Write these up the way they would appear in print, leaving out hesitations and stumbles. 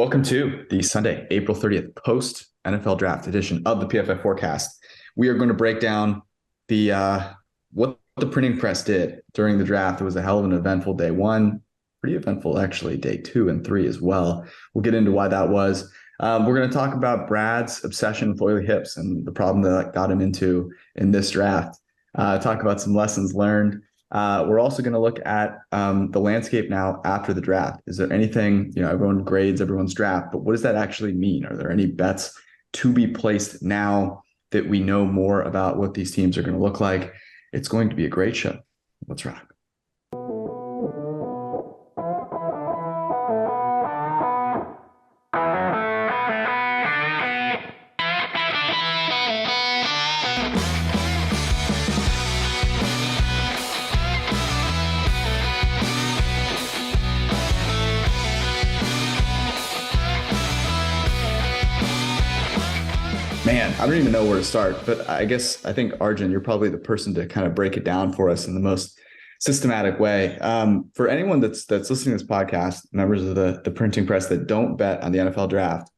Welcome to the Sunday, April 30th post NFL draft edition of the PFF forecast. We are going to break down the what the printing press did during the draft. It was a hell of an eventful day one, pretty eventful actually day 2 and 3 as well. We'll get into why that was. We're going to talk about Brad's obsession with oily hips and the problem that got him into in this draft. Talk about some lessons learned. We're also going to look at the landscape now after the draft. Is there anything, everyone grades everyone's draft, but what does that actually mean? Are there any bets to be placed now that we know more about what these teams are going to look like? It's going to be a great show. Let's rock. Man, I don't even know where to start, but I think Arjun, you're probably the person to kind of break it down for us in the most systematic way. For anyone that's listening to this podcast, members of the printing press that don't bet on the NFL draft,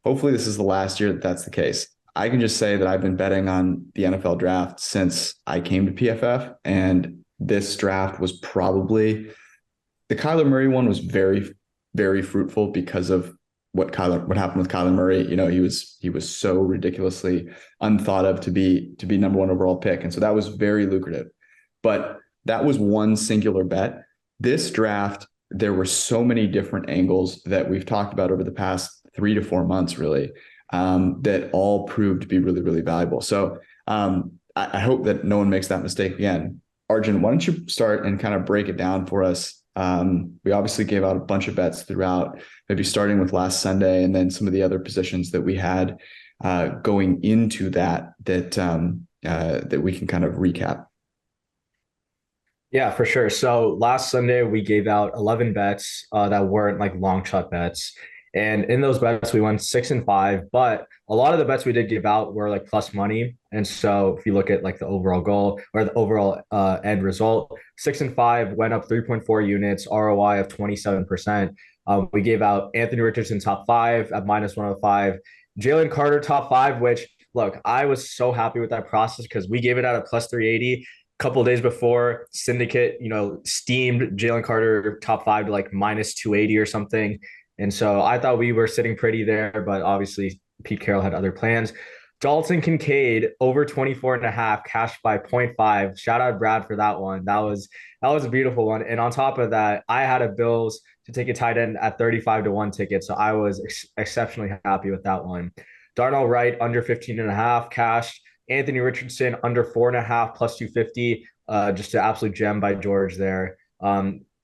hopefully this is the last year that's the case. I can just say that I've been betting on the NFL draft since I came to PFF, and this draft was probably the Kyler Murray one was very, very fruitful because of what happened with Kyler Murray. He was so ridiculously unthought of to be number one overall pick. And so that was very lucrative, but that was one singular bet. This draft, there were so many different angles that we've talked about over the past 3 to 4 months, really, that all proved to be really, really valuable. So I hope that no one makes that mistake again. Arjun, why don't you start and kind of break it down for us? We obviously gave out a bunch of bets throughout, maybe starting with last Sunday, and then some of the other positions that we had going into that we can kind of recap. Yeah, for sure. So last Sunday we gave out 11 bets that weren't like long shot bets. And in those bets, we won 6 and 5, but a lot of the bets we did give out were like plus money. And so if you look at like the overall goal or the overall end result, 6 and 5 went up 3.4 units, ROI of 27%. We gave out Anthony Richardson top 5 at minus 105, Jalen Carter top 5, which look, I was so happy with that process because we gave it out at plus 380. Couple of days before, Syndicate, steamed Jalen Carter top 5 to like minus 280 or something. And so I thought we were sitting pretty there, but obviously Pete Carroll had other plans. Dalton Kincaid over 24.5, cashed by 0.5. Shout out Brad for that one. That was a beautiful one. And on top of that, I had a Bills to take a tight end at 35-1 ticket. So I was exceptionally happy with that one. Darnell Wright under 15.5, cashed. Anthony Richardson under 4.5 plus 250. Just an absolute gem by George there.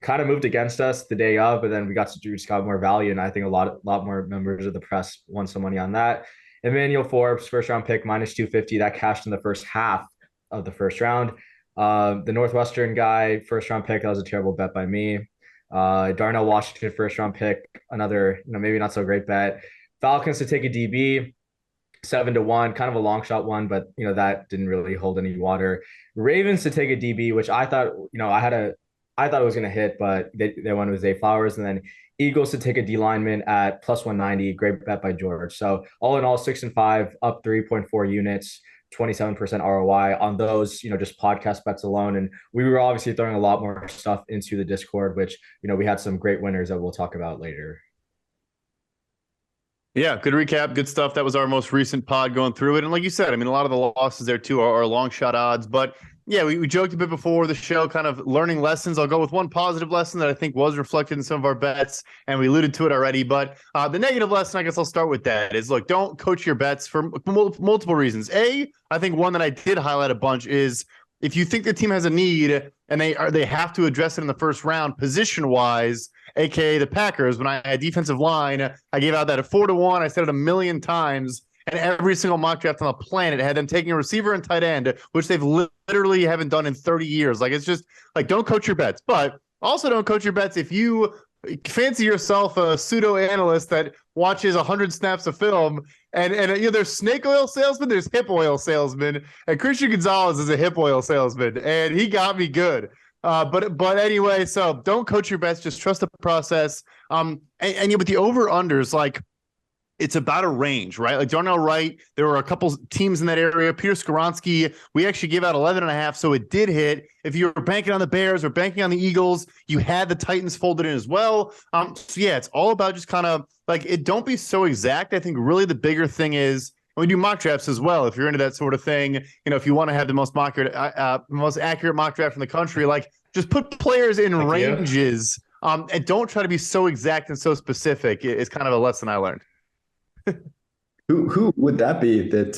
Kind of moved against us the day of, but then we just got more value, and I think a lot more members of the press won some money on that. Emmanuel Forbes, first round pick, minus 250, that cashed in the first half of the first round. The Northwestern guy, first round pick, that was a terrible bet by me. Darnell Washington, first round pick, another maybe not so great bet. Falcons to take a DB, 7-1, kind of a long shot one, but that didn't really hold any water. Ravens to take a DB, which I thought I thought it was going to hit, but they went with Zay Flowers. And then Eagles to take a D lineman at plus 190. Great bet by George. So all in all, 6 and 5, up 3.4 units, 27% ROI on those, just podcast bets alone. And we were obviously throwing a lot more stuff into the Discord, which, we had some great winners that we'll talk about later. Yeah, good recap. Good stuff. That was our most recent pod going through it. And like you said, a lot of the losses there too are long shot odds, but yeah, we joked a bit before the show, kind of learning lessons. I'll go with one positive lesson that I think was reflected in some of our bets, and we alluded to it already. But the negative lesson, I guess I'll start with that, is look, don't coach your bets for multiple reasons. I think one that I did highlight a bunch is if you think the team has a need and they have to address it in the first round, position-wise, aka the Packers, when I had defensive line, I gave out that at 4-1. I said it a million times. And every single mock draft on the planet had them taking a receiver and tight end, which they've literally haven't done in 30 years. Like, it's just like, don't coach your bets, but also don't coach your bets if you fancy yourself a pseudo analyst that watches 100 snaps of film and there's snake oil salesman, there's hip oil salesman, and Christian Gonzalez is a hip oil salesman, and he got me good. But anyway, so don't coach your bets, just trust the process. And with the over unders, like it's about a range, right? Like Darnell Wright, there were a couple teams in that area. Peter Skoronski, we actually gave out 11.5, so it did hit. If you were banking on the Bears or banking on the Eagles, you had the Titans folded in as well. So yeah, it's all about just kind of like it. Don't be so exact. I think really the bigger thing is we do mock drafts as well. If you're into that sort of thing, if you want to have the most accurate mock draft in the country, like just put players in ranges. And don't try to be so exact and so specific. It's kind of a lesson I learned. Who would that be that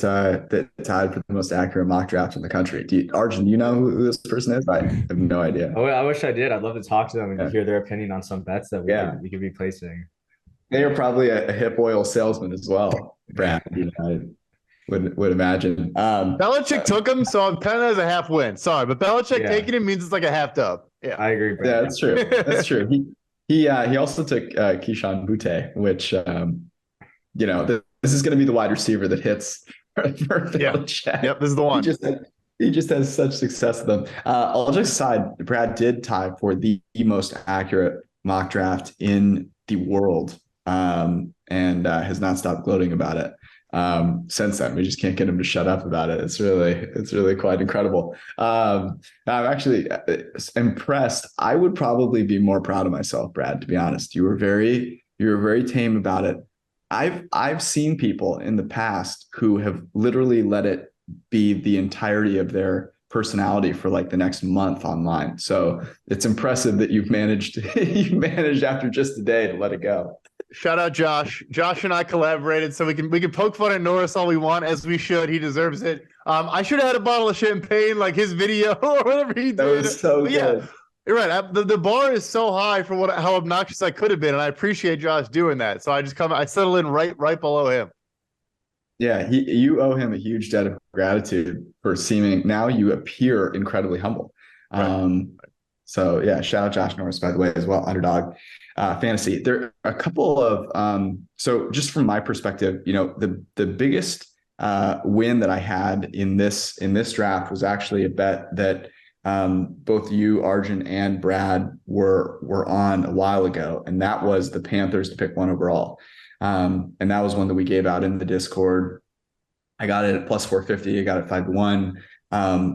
tied for the most accurate mock draft in the country? Arjun, do you know who this person is? I have no idea. Oh, I wish I did. I'd love to talk to them and hear their opinion on some bets that we could be placing. They are probably a hip oil salesman as well, Brad. I would imagine. Belichick took him, so I'm kind of as a half win. Sorry, but Belichick taking him means it's like a half dub. Yeah, I agree, Brad. Yeah, that's true. That's true. He also took Keyshawn Butte, which this is going to be the wide receiver that hits for Belichick. Yep, this is the one. He just has such success with them. All jokes aside, Brad did tie for the most accurate mock draft in the world, and has not stopped gloating about it since then. We just can't get him to shut up about it. It's really quite incredible. I'm actually impressed. I would probably be more proud of myself, Brad, to be honest. You were very tame about it. I've seen people in the past who have literally let it be the entirety of their personality for like the next month online. So it's impressive that you've managed after just a day to let it go. Shout out Josh. Josh and I collaborated, so we can poke fun at Norris all we want, as we should. He deserves it. I should have had a bottle of champagne, like his video or whatever he did. That was so good. Yeah, you're right. The bar is so high for how obnoxious I could have been, and I appreciate Josh doing that. So I settle in right below him. Yeah, you owe him a huge debt of gratitude for seeming. Now you appear incredibly humble. Right. So yeah, shout out Josh Norris, by the way, as well. Underdog Fantasy. There are a couple of so just from my perspective, the biggest win that I had in this draft was actually a bet that both you, Arjun, and Brad were on a while ago, and that was the Panthers to pick 1 overall. And that was one that we gave out in the Discord. I got it at plus 450. I got it 5-1.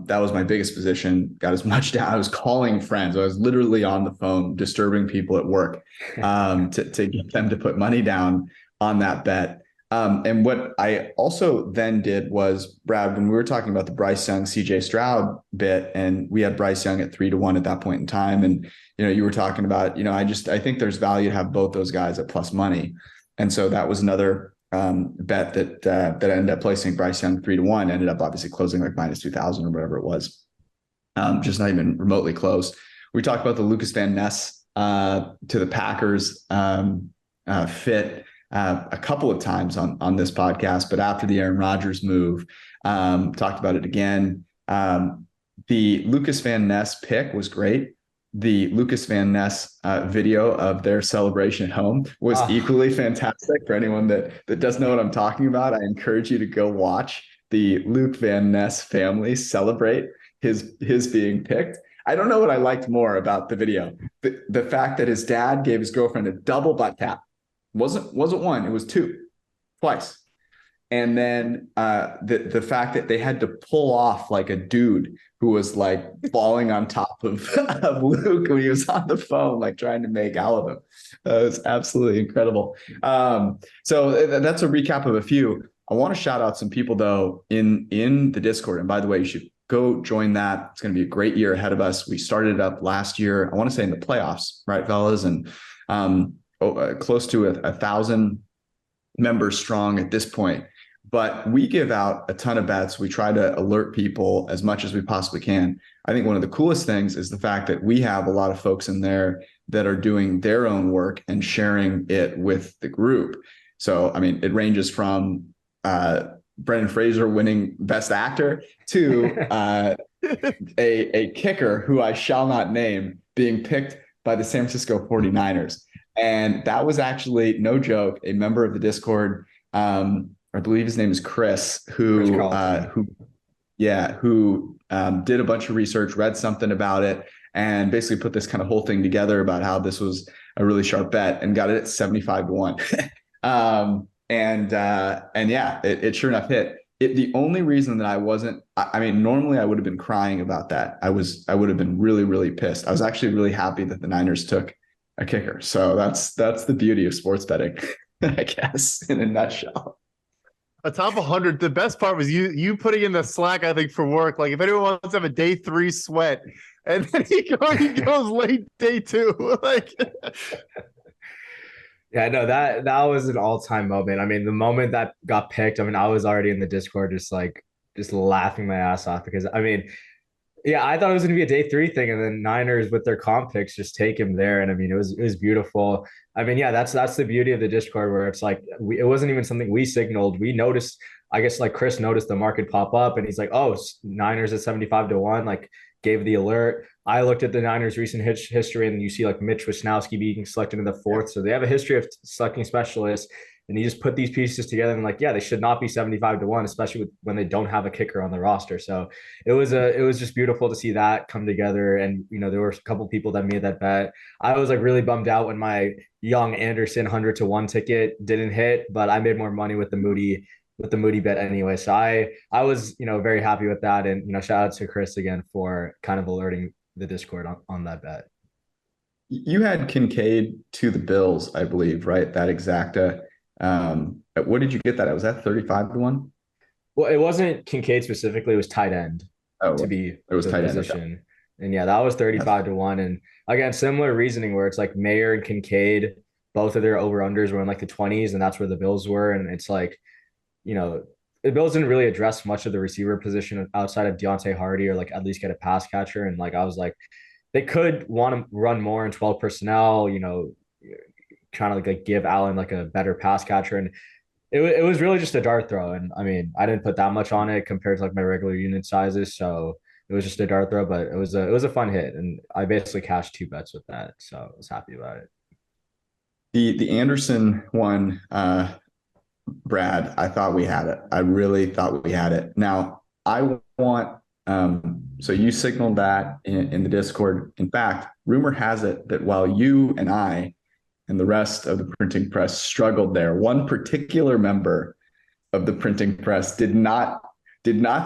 That was my biggest position. Got as much down. I was calling friends. I was literally on the phone disturbing people at work to get them to put money down on that bet. And what I also then did was, Brad, when we were talking about the Bryce Young, CJ Stroud bit, and we had Bryce Young at 3-1 at that point in time. And, you were talking about, I think there's value to have both those guys at plus money. And so that was another bet that ended up placing Bryce Young 3-1, ended up obviously closing like minus 2,000 or whatever it was. Just not even remotely close. We talked about the Lucas Van Ness to the Packers fit a couple of times on this podcast, but after the Aaron Rodgers move, talked about it again. The Lucas Van Ness pick was great. The Lucas Van Ness video of their celebration at home was equally fantastic. For anyone that doesn't know what I'm talking about, I encourage you to go watch the Luke Van Ness family celebrate his being picked. I don't know what I liked more about the video. The fact that his dad gave his girlfriend a double butt tap. Wasn't one, it was two, twice. And then the fact that they had to pull off like a dude who was like falling on top of Luke when he was on the phone, like trying to make out of him. It was absolutely incredible. So that's a recap of a few. I want to shout out some people though in the Discord. And by the way, you should go join that. It's going to be a great year ahead of us. We started it up last year, I want to say in the playoffs, right, fellas? And close to 1,000 members strong at this point. But we give out a ton of bets. We try to alert people as much as we possibly can. I think one of the coolest things is the fact that we have a lot of folks in there that are doing their own work and sharing it with the group. So, I mean, it ranges from Brendan Fraser winning Best Actor to a kicker who I shall not name being picked by the San Francisco 49ers. And that was actually, no joke, a member of the Discord, I believe his name is Chris, who did a bunch of research, read something about it, and basically put this kind of whole thing together about how this was a really sharp bet and got it at 75-1. And yeah, it sure enough hit. The only reason that I wasn't, I mean, normally I would have been crying about that. I would have been really, really pissed. I was actually really happy that the Niners took a kicker. So that's the beauty of sports betting, I guess, in a nutshell. A top 100. The best part was you putting in the slack, I think, for work. Like if anyone wants to have a day 3 sweat, and then he goes late day 2. Like Yeah, no, that was an all-time moment. I mean, the moment that got picked, I mean, I was already in the Discord just laughing my ass off because I mean, yeah, I thought it was gonna be a day 3 thing, and then Niners with their comp picks just take him there. And I mean, it was beautiful. I mean, yeah, that's the beauty of the Discord where it's like it wasn't even something we signaled. We noticed, I guess like Chris noticed the market pop up and he's like, oh, Niners at 75-1, like gave the alert. I looked at the Niners' recent history, and you see like Mitch Wisnowski being selected in the 4th. So they have a history of selecting specialists, and you just put these pieces together and like, yeah, they should not be 75-1, especially when they don't have a kicker on the roster. So it was just beautiful to see that come together. And there were a couple people that made that bet. I was like really bummed out when my young Anderson 100-1 ticket didn't hit, but I made more money with the Moody bet anyway. So I was, very happy with that. And, shout out to Chris again for kind of alerting the Discord on that bet. You had Kincaid to the Bills, I believe, right? That exacta. What did you get that? Was that 35-1? Well, it wasn't Kincaid specifically. It was tight end to be it was the tight position. End. And yeah, that was 35-1. And again, similar reasoning where it's like Mayer and Kincaid, both of their over-unders were in like the 20s, and that's where the Bills were. And it's like, the Bills didn't really address much of the receiver position outside of Deontay Hardy, or like at least get a pass catcher. And like I was like, they could want to run more in 12 personnel, trying to like give Allen like a better pass catcher. And it was really just a dart throw. And I mean, I didn't put that much on it compared to like my regular unit sizes. So it was just a dart throw, but it was a fun hit. And I basically cashed 2 bets with that. So I was happy about it. The Anderson one, Brad, I thought we had it. I really thought we had it. Now I want, so you signaled that in the Discord. In fact, rumor has it that while you and I and the rest of the printing press struggled there, one particular member of the printing press did not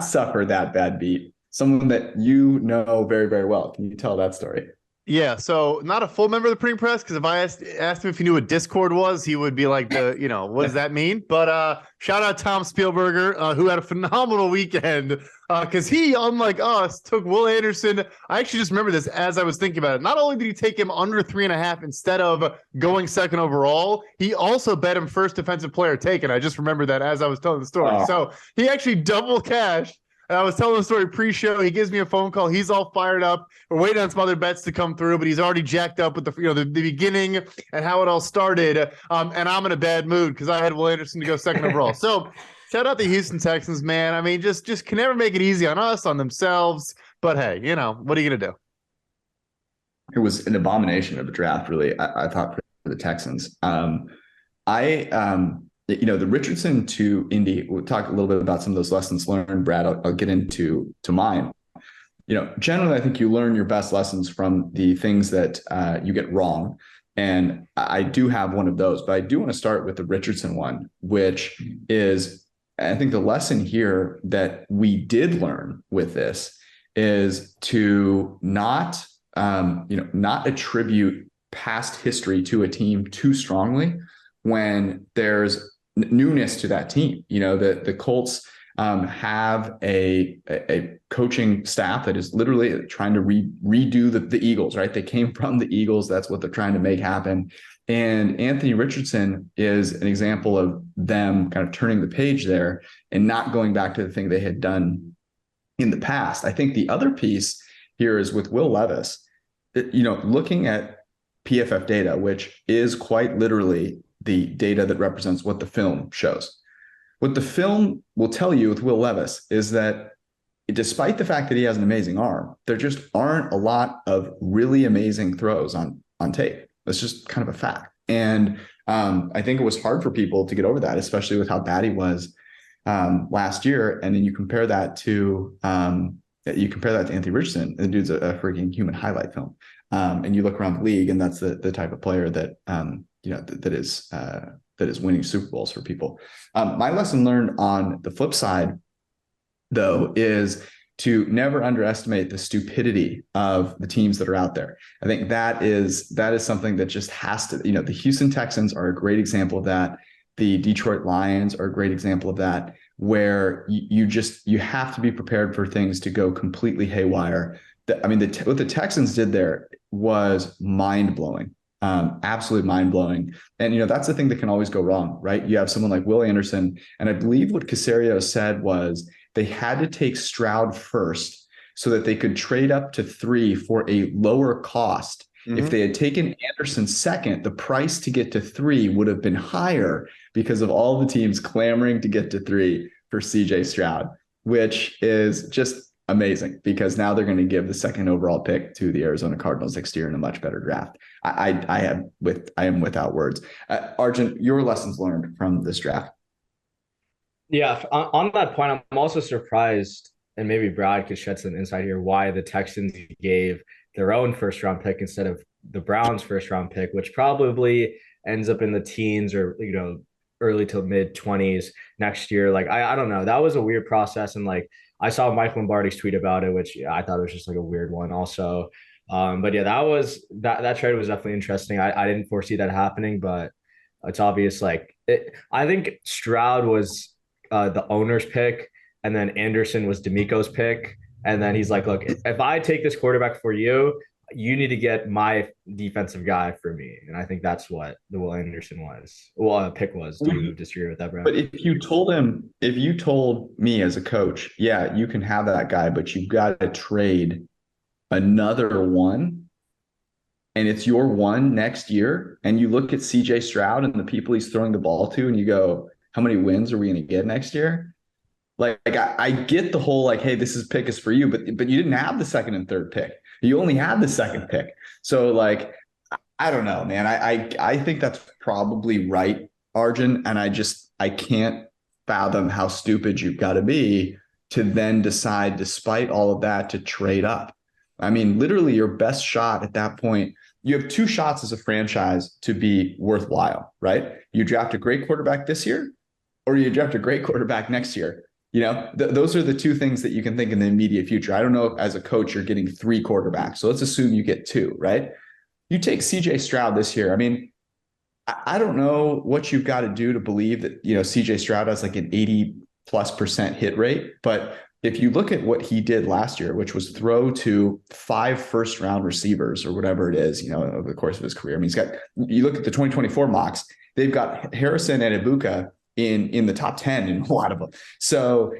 suffer that bad beat. Someone that you know very, very well. Can you tell that story? Yeah, so not a full member of the printing press, because if I asked him if he knew what Discord was, he would be like, what does that mean? But shout out Tom Spielberger, who had a phenomenal weekend, because he, unlike us, took Will Anderson. I actually just remember this as I was thinking about it. Not only did he take him under 3.5 instead of going 2nd overall, he also bet him first defensive player taken. I just remembered that as I was telling the story. Oh. So he actually double cashed. And I was telling the story pre-show. He gives me a phone call. He's all fired up. We're waiting on some other bets to come through, but he's already jacked up with the beginning and how it all started. And I'm in a bad mood because I had Will Anderson to go 2nd overall. So shout out the Houston Texans, man. I mean, just can never make it easy on us, on themselves. But hey, what are you gonna do? It was an abomination of a draft, really. I thought for the Texans. The Richardson to Indy, we'll talk a little bit about some of those lessons learned, Brad. I'll get into mine. Generally, I think you learn your best lessons from the things that you get wrong. And I do have one of those, but I do want to start with the Richardson one, which is, I think the lesson here that we did learn with this is to not attribute past history to a team too strongly when there's newness to that team. The Colts have a coaching staff that is literally trying to redo the Eagles, right? They came from the Eagles. That's what they're trying to make happen. And Anthony Richardson is an example of them kind of turning the page there and not going back to the thing they had done in the past. I think the other piece here is with Will Levis, looking at PFF data, which is quite literally the data that represents what the film shows. What the film will tell you with Will Levis is that despite the fact that he has an amazing arm, there just aren't a lot of really amazing throws on tape. That's just kind of a fact. And I think it was hard for people to get over that, especially with how bad he was last year. And then you compare that to you compare that to Anthony Richardson, and the dude's a freaking human highlight film. And you look around the league, and that's the type of player that that is winning Super Bowls for people. My lesson learned on the flip side, though, is to never underestimate the stupidity of the teams that are out there. I think that is something that just has to, the Houston Texans are a great example of that. The Detroit Lions are a great example of that, where you have to be prepared for things to go completely haywire. What the Texans did there was mind-blowing. Absolutely mind-blowing. And, that's the thing that can always go wrong, right? You have someone like Will Anderson, and I believe what Caserio said was they had to take Stroud first so that they could trade up to 3 for a lower cost. Mm-hmm. If they had taken Anderson second, the price to get to 3 would have been higher because of all the teams clamoring to get to 3 for CJ Stroud, which is just amazing, because now they're going to give the second overall pick to the Arizona Cardinals next year in a much better draft. I am without words. Arjun, your lessons learned from this draft. Yeah, on that point, I'm also surprised, and maybe Brad could shed some insight here, why the Texans gave their own first round pick instead of the Browns' first round pick, which probably ends up in the teens or early to mid 20s next year. Like I don't know, that was a weird process, and like I saw Mike Lombardi's tweet about it, which I thought was just like a weird one also. But yeah, that trade was definitely interesting. I didn't foresee that happening, but it's obvious. I think Stroud was the owner's pick, and then Anderson was D'Amico's pick. And then he's like, look, if I take this quarterback for you, you need to get my defensive guy for me. And I think that's what the Will Anderson pick was. Do you disagree with that, Brad? But if you told me as a coach, yeah, you can have that guy, but you've got to trade another one, and it's your one next year, and you look at CJ Stroud and the people he's throwing the ball to, and you go, how many wins are we going to get next year? Like I get the whole hey, this pick is for you, but you didn't have the second and third pick. You only had the second pick. So I don't know, man. I think that's probably right, Arjun, and I can't fathom how stupid you've got to be to then decide, despite all of that, to trade up. I mean, literally your best shot at that point, you have 2 shots as a franchise to be worthwhile, right? You draft a great quarterback this year, or you draft a great quarterback next year. Those are the 2 things that you can think in the immediate future. I don't know if as a coach you're getting 3 quarterbacks. So let's assume you get 2, right? You take CJ Stroud this year. I mean, I don't know what you've got to do to believe that, CJ Stroud has like an 80+% hit rate. But if you look at what he did last year, which was throw to 5 first-round receivers or whatever it is, over the course of his career. I mean, you look at the 2024 mocks, they've got Harrison and Ibuka in the top 10 in a lot of them. So,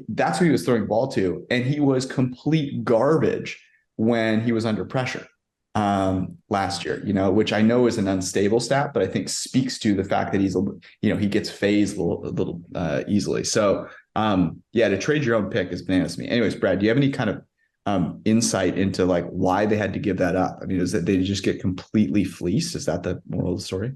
that's who he was throwing the ball to. And he was complete garbage when he was under pressure last year, which I know is an unstable stat, but I think speaks to the fact that he gets phased a little easily. So, to trade your own pick is bananas to me. Anyways, Brad, do you have any kind of insight into why they had to give that up? I mean, is that they just get completely fleeced? Is that the moral of the story?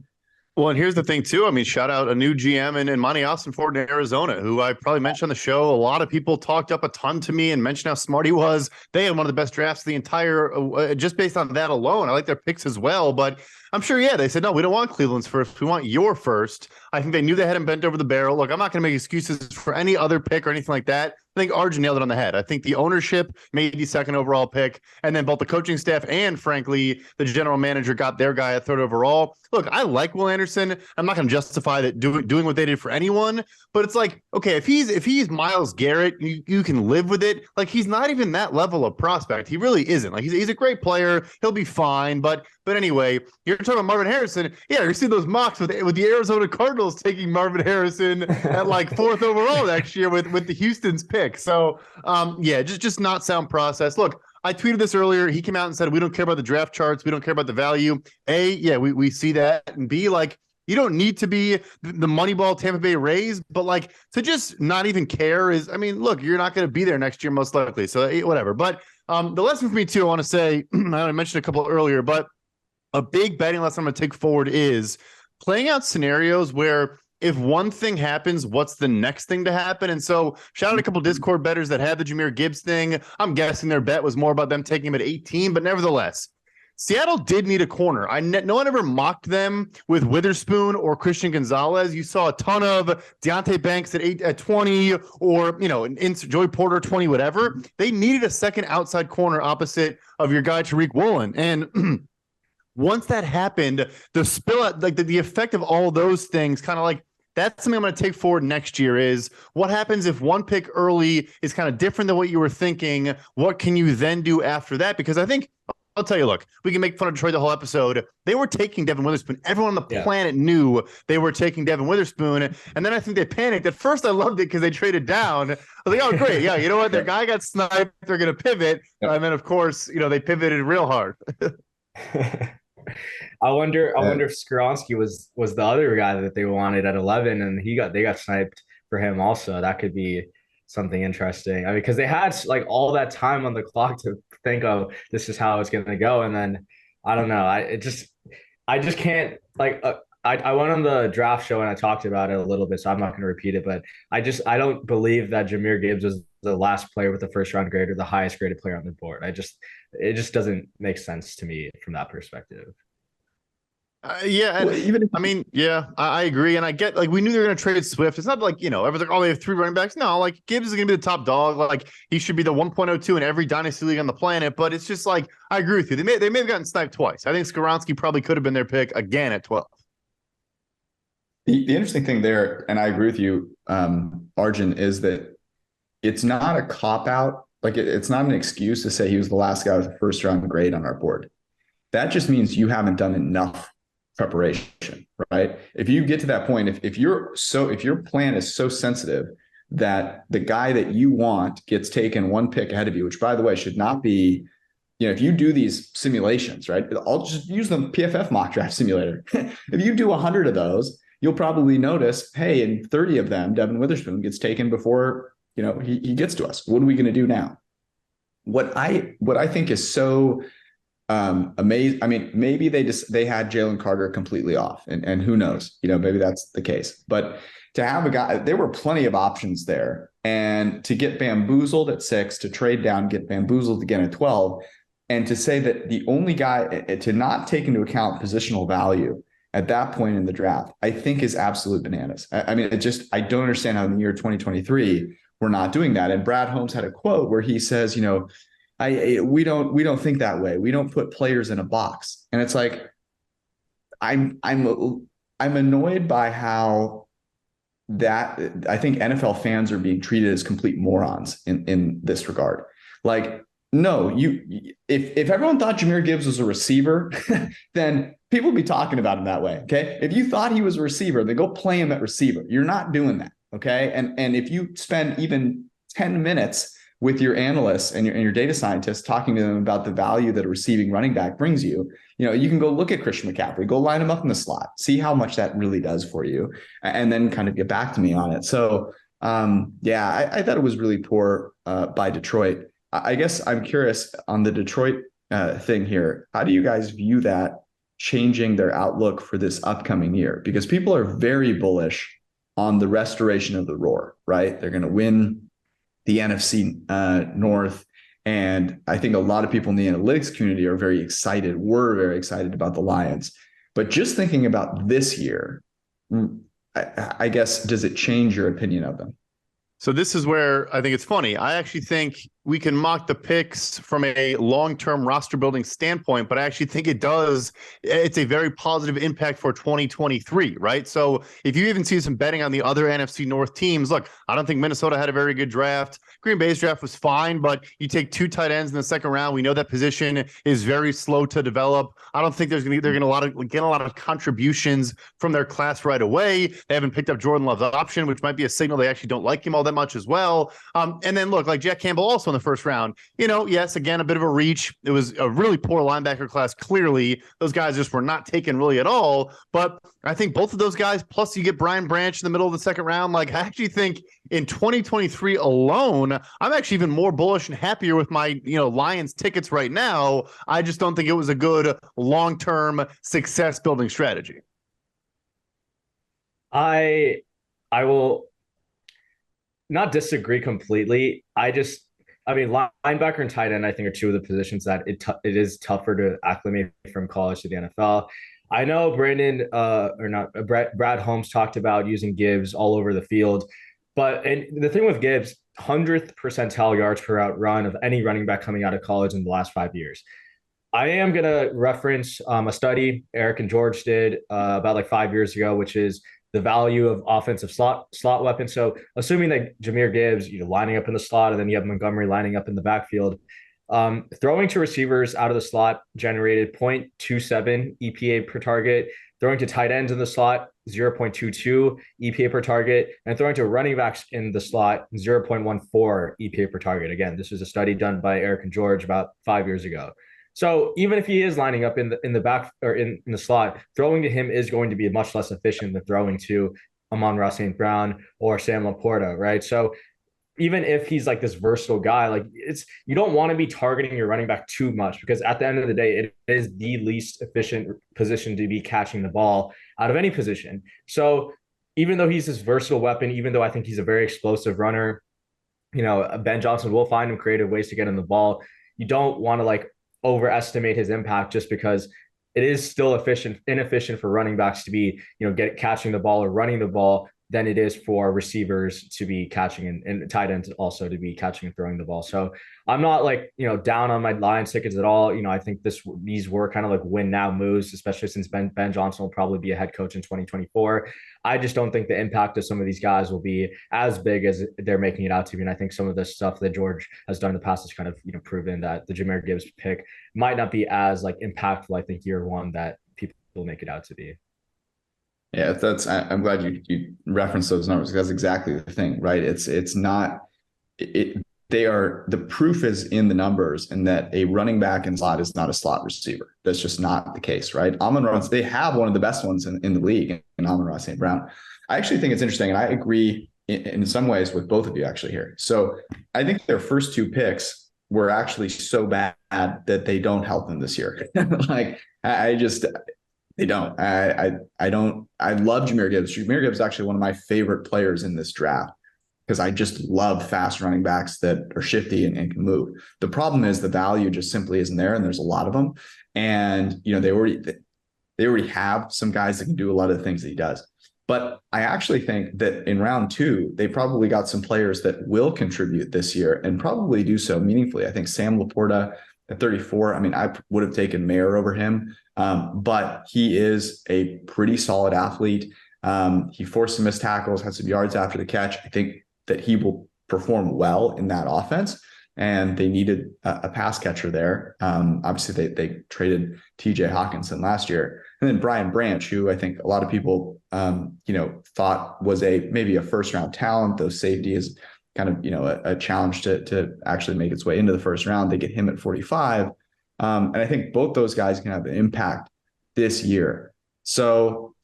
Well, and here's the thing, too. I mean, shout out a new GM in Monty Austin-Ford in Arizona, who I probably mentioned on the show. A lot of people talked up a ton to me and mentioned how smart he was. They had one of the best drafts of the entire, just based on that alone. I like their picks as well, but I'm sure, they said, no, we don't want Cleveland's first. We want your first. I think they knew they had him bent over the barrel. Look, I'm not going to make excuses for any other pick or anything like that. I think Arjun nailed it on the head. I think the ownership made the second overall pick, and then both the coaching staff and, frankly, the general manager got their guy at third overall. Look, I like Will Anderson. I'm not going to justify that doing what they did for anyone, but it's okay, if he's Myles Garrett, you can live with it. He's not even that level of prospect. He really isn't. He's a great player. He'll be fine, but anyway, you're talking about Marvin Harrison. Yeah, you're seeing those mocks with the Arizona Cardinals taking Marvin Harrison at 4th overall next year with the Houston's pick. So, just not sound process. Look, I tweeted this earlier. He came out and said, we don't care about the draft charts. We don't care about the value. A, yeah, we see that. And B, you don't need to be the Moneyball Tampa Bay Rays, but to just not even care is, I mean, look, you're not going to be there next year, most likely. So whatever. But the lesson for me too, I want to say, I mentioned a couple earlier, but a big betting lesson I'm going to take forward is playing out scenarios where if one thing happens, what's the next thing to happen? And so shout out a couple Discord bettors that had the Jahmyr Gibbs thing. I'm guessing their bet was more about them taking him at 18, but nevertheless, Seattle did need a corner. No one ever mocked them with Witherspoon or Christian Gonzalez. You saw a ton of Deontay Banks at 20 or, Joey Porter 20, whatever. They needed a second outside corner opposite of your guy, Tariq Woolen. And once that happened, the spill, like the effect of all those things kind of like, that's something I'm going to take forward next year is what happens if one pick early is kind of different than what you were thinking? What can you then do after that? Because I think I'll tell you, look, we can make fun of Detroit the whole episode. They were taking Devin Witherspoon. Everyone on the planet knew they were taking Devin Witherspoon. And then I think they panicked. At first, I loved it because they traded down. I was like, oh, great. Yeah, you know what? Their guy got sniped. They're going to pivot. And then, of course, they pivoted real hard. I wonder if Skoronski was the other guy that they wanted at 11, and they got sniped for him also. That could be something interesting. I mean, because they had like all that time on the clock to think of this is how it's going to go, and then I don't know. I just can't like. I went on the draft show and I talked about it a little bit, so I'm not going to repeat it. But I don't believe that Jahmyr Gibbs was the last player with the first round grade or the highest graded player on the board. It just doesn't make sense to me from that perspective. Yeah, I agree, and I get like we knew they were going to trade Swift. It's not like everyone's like, oh, they have 3 running backs. No, like Gibbs is going to be the top dog. Like he should be the 1.02 in every dynasty league on the planet. But it's just like I agree with you. They may have gotten sniped twice. I think Skoronski probably could have been their pick again at 12. The interesting thing there, and I agree with you, Arjun, is that it's not a cop out. Like it's not an excuse to say he was the last guy with a first round grade on our board. That just means you haven't done enough preparation, right? If you get to that point, if your plan is so sensitive that the guy that you want gets taken one pick ahead of you, which by the way should not be, if you do these simulations, right? I'll just use the PFF mock draft simulator. If you do 100 of those, you'll probably notice, hey, in 30 of them, Devin Witherspoon gets taken before he gets to us. What are we going to do now? What I think is so amazing. I mean, maybe they had Jalen Carter completely off, and who knows? Maybe that's the case. But to have a guy, there were plenty of options there, and to get bamboozled at 6, to trade down, get bamboozled again at 12, and to say that the only guy to not take into account positional value at that point in the draft, I think is absolute bananas. I mean, I don't understand how in the year 2023 we're not doing that. And Brad Holmes had a quote where he says, we don't think that way. We don't put players in a box. And it's like, I'm annoyed by how that I think NFL fans are being treated as complete morons in this regard. Like, no, if everyone thought Jahmyr Gibbs was a receiver, then people would be talking about him that way. Okay. If you thought he was a receiver, then go play him at receiver. You're not doing that. Okay. And if you spend even 10 minutes with your analysts and your data scientists talking to them about the value that a receiving running back brings you, you can go look at Christian McCaffrey, go line him up in the slot, see how much that really does for you, and then kind of get back to me on it. So I thought it was really poor by Detroit. I guess I'm curious on the Detroit thing here. How do you guys view that changing their outlook for this upcoming year? Because people are very bullish on the restoration of the Roar, right? They're going to win the NFC North. And I think a lot of people in the analytics community are very excited. We're very excited about the Lions. But just thinking about this year, I guess, does it change your opinion of them? So this is where I think it's funny. I actually think we can mock the picks from a long-term roster building standpoint, but I actually think it's a very positive impact for 2023, right? So if you even see some betting on the other NFC North teams, look, I don't think Minnesota had a very good draft. Green Bay's draft was fine, but you take 2 tight ends in the second round. We know that position is very slow to develop. I don't think they're going to get a lot of contributions from their class right away. They haven't picked up Jordan Love's option, which might be a signal they actually don't like him all that much as well. And then look, like Jack Campbell also in the first round, yes, again, a bit of a reach. It was a really poor linebacker class. Clearly, those guys just were not taken really at all. But I think both of those guys, plus you get Brian Branch in the middle of the second round. Like, I actually think in 2023 alone, I'm actually even more bullish and happier with my, Lions tickets right now. I just don't think it was a good long-term success building strategy. I will not disagree completely. I mean, linebacker and tight end, I think, are two of the positions that it is tougher to acclimate from college to the NFL. I know Brad Holmes talked about using Gibbs all over the field, and the thing with Gibbs, 100th percentile yards per route run of any running back coming out of college in the last 5 years. I am going to reference a study Eric and George did about like 5 years ago, which is the value of offensive slot weapons. So assuming that Jahmyr Gibbs, lining up in the slot, and then you have Montgomery lining up in the backfield, throwing to receivers out of the slot generated 0.27 EPA per target. Throwing to tight ends in the slot, 0.22 EPA per target, and throwing to running backs in the slot, 0.14 EPA per target. Again, this was a study done by Eric and George about 5 years ago. So even if he is lining up in the back or in the slot, throwing to him is going to be much less efficient than throwing to Amon-Ra St. Brown or Sam Laporta, right? So even if he's like this versatile guy, like you don't want to be targeting your running back too much, because at the end of the day, it is the least efficient position to be catching the ball out of any position. So even though he's this versatile weapon, even though I think he's a very explosive runner, Ben Johnson will find him creative ways to get in the ball. You don't want to like overestimate his impact just because it is still inefficient for running backs to be, catching the ball or running the ball than it is for receivers to be catching and tight ends also to be catching and throwing the ball. So I'm not like, down on my Lions tickets at all. I think these were kind of like win now moves, especially since Ben Johnson will probably be a head coach in 2024. I just don't think the impact of some of these guys will be as big as they're making it out to be. And I think some of the stuff that George has done in the past has kind of, proven that the Jahmyr Gibbs pick might not be as like impactful, I think, year one that people make it out to be. Yeah, I'm glad you referenced those numbers, because that's exactly the thing, right? The proof is in the numbers, and that a running back in slot is not a slot receiver. That's just not the case, right? They have one of the best ones in the league in Amon-Ra St. Brown. I actually think it's interesting, and I agree in some ways with both of you actually here. So I think their first two picks were actually so bad that they don't help them this year. They don't. I love Jahmyr Gibbs. Jahmyr Gibbs is actually one of my favorite players in this draft, because I just love fast running backs that are shifty and can move. The problem is the value just simply isn't there, and there's a lot of them. And they already have some guys that can do a lot of the things that he does. But I actually think that in round two, they probably got some players that will contribute this year and probably do so meaningfully. I think Sam Laporta at 34. I mean, I would have taken Mayer over him. But he is a pretty solid athlete. He forced some missed tackles, had some yards after the catch. I think that he will perform well in that offense, and they needed a pass catcher there. Obviously, they traded TJ Hawkinson last year, and then Brian Branch, who I think a lot of people, thought was maybe a first round talent. Though safety is kind of a challenge to actually make its way into the first round. They get him at 45. And I think both those guys can have an impact this year. So,